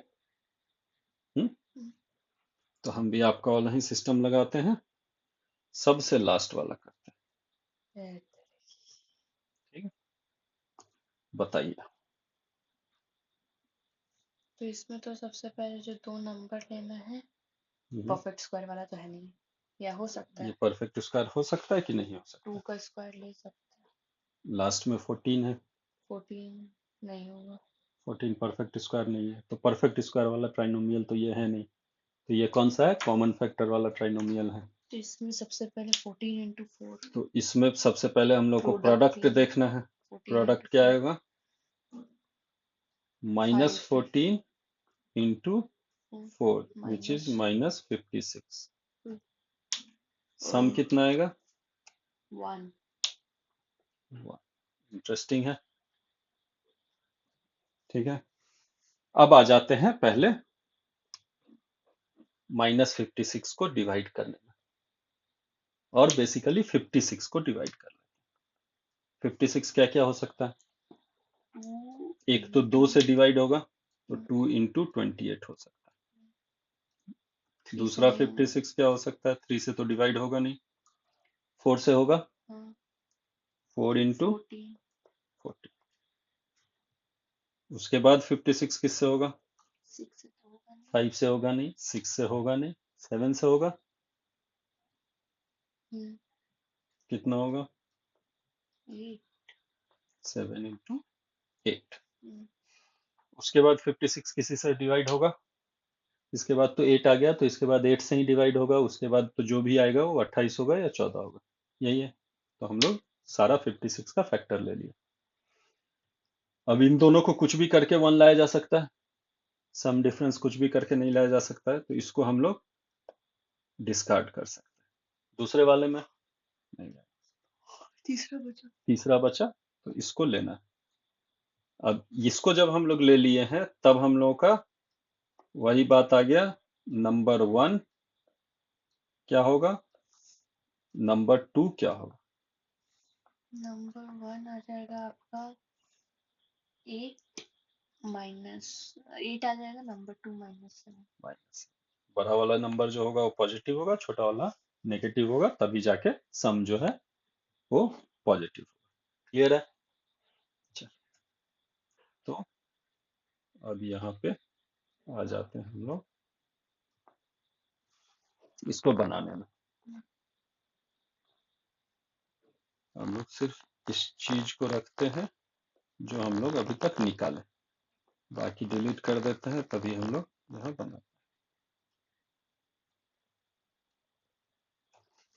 तो हम भी आपका वाला ही सिस्टम लगाते हैं, सबसे लास्ट वाला करते हैं। ठीक है, बताइए। तो इसमें तो सबसे पहले जो दो नंबर लेना है, परफेक्ट स्क्वायर वाला तो है नहीं, या हो सकता ये है परफेक्ट स्क्वायर हो सकता है कि नहीं हो सकता? 2 का स्क्वायर ले सकते हैं। लास्ट में 14 है। 14 नहीं होगा। 14 परफेक्ट स्क्वायर नहीं है, तो परफेक्ट स्क्वायर वाला ट्राइनोमियल तो ये है नहीं। तो ये कौन सा है? कॉमन फैक्टर वाला ट्राइनोमियल है। तो इसमें सबसे पहले 14 into 4 तो इसमें सबसे पहले हम लोग को प्रोडक्ट प्रोडक्ट देखना है। 14 प्रोडक्ट into क्या 4 आएगा? Minus 14 into 4 which is minus 56। सम कितना आएगा? 1। इंटरेस्टिंग है। ठीक है, अब आ जाते हैं पहले माइनस 56 को डिवाइड करने में, और बेसिकली 56 को डिवाइड कर लेते हैं। 56 क्या क्या हो सकता है? एक तो 2 से डिवाइड होगा, तो 2 इंटू 28 हो सकता है। दूसरा 56 क्या हो सकता है? 3 से तो डिवाइड होगा नहीं, 4 से होगा। 4 इंटू 40। उसके बाद 56 किससे होगा? 5 से होगा नहीं, 6 से होगा नहीं, 7 से होगा। कितना होगा? 7 इंटू 8। उसके बाद 56 किसी से डिवाइड होगा, इसके बाद तो 8 आ गया, तो इसके बाद 8 से ही डिवाइड होगा, उसके बाद तो जो भी आएगा वो 28 होगा या 14 होगा, यही है। तो हम लोग सारा 56 का फैक्टर ले लिया। अब इन दोनों को कुछ भी करके 1 लाया जा सकता है, सम डिफरेंस कुछ भी करके नहीं लाया जा सकता है, तो इसको हम लोग डिस्कार्ड कर सकते हैं। दूसरे वाले में नहीं है, तीसरा बचा। तीसरा बचा, तो इसको लेना है। अब इसको जब हम लोग ले लिए हैं, तब हम लोगों का वही बात आ गया, नंबर 1 क्या होगा, नंबर 2 क्या होगा। नंबर 1 आ जाएगा आपका 8 माइनस 8 आ जाएगा, नंबर 2 -7। माइनस, बड़ा वाला नंबर जो होगा वो पॉजिटिव होगा, छोटा वाला नेगेटिव होगा, तभी जाके सम जो है वो पॉजिटिव होगा। क्लियर है? अच्छा, तो अब यहाँ पे आ जाते हैं हम लोग इसको बनाने में। हम लोग सिर्फ इस चीज को रखते हैं जो हम लोग अभी तक निकाले, बाकी डिलीट कर देते हैं, तभी हम लोग यहाँ बनाते हैं।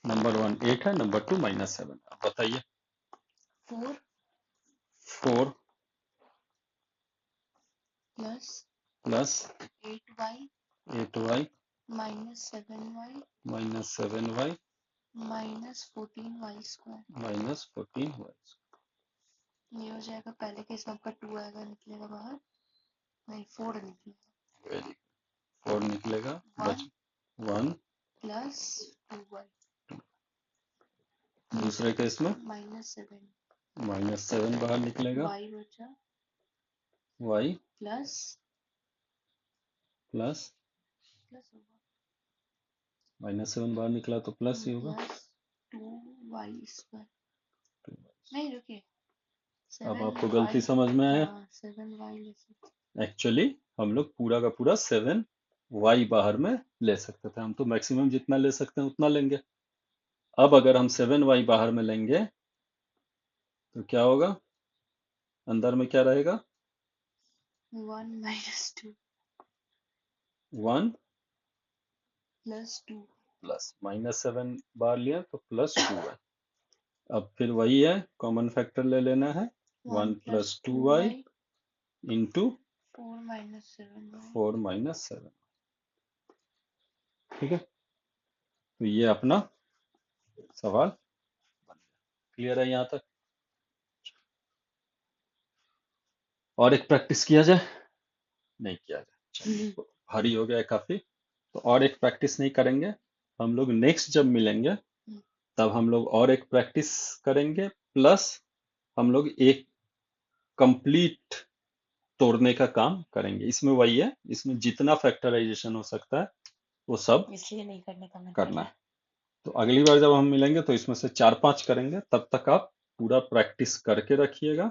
नंबर 1 8 है, नंबर 2 -7। अब बताइए। 4 4 plus plus 8y 8y -7y -7y -14y square. -14y। ये हो जाएगा, पहले केस में आपका 2 आएगा, निकलेगा बाहर, नहीं 4 निकलेगा। वेरी 4 निकलेगा, 1 बच 1 प्लस 2y दूसरे केस में -7 -7 बाहर निकलेगा, y बचा y प्लस प्लस प्लस होगा -7 बाहर निकला तो प्लस ही होगा। Plus 2y square. नहीं रुकिए, अब 7 आपको गलती y, समझ में आया। हाँ 7y ले सकते। एक्चुअली हम लोग पूरा का पूरा 7y बाहर में ले सकते थे, हम तो मैक्सिमम जितना ले सकते हैं उतना लेंगे। अब अगर हम 7y बाहर में लेंगे तो क्या होगा, अंदर में क्या रहेगा, 1 -2 1 प्लस 2 प्लस -7 बाहर लिया तो +2y। अब फिर वही है, कॉमन फैक्टर ले लेना है, 1 + 2y इंटू 4 -7y। 4 - 7। ठीक है, तो ये अपना सवाल बन गया। क्लियर है यहाँ तक? और एक प्रैक्टिस किया जाए? नहीं किया जाए, चलिए, भारी हो गया है काफी, तो और एक प्रैक्टिस नहीं करेंगे हम लोग। नेक्स्ट जब मिलेंगे तब हम लोग और एक प्रैक्टिस करेंगे, प्लस हम लोग एक कंप्लीट तोड़ने का काम करेंगे। इसमें वही है, इसमें जितना फैक्टराइजेशन हो सकता है वो सब इसलिए नहीं करने का मन कर करना रहा है। है। तो अगली बार जब हम मिलेंगे तो इसमें से 4-5 करेंगे, तब तक आप पूरा प्रैक्टिस करके रखिएगा।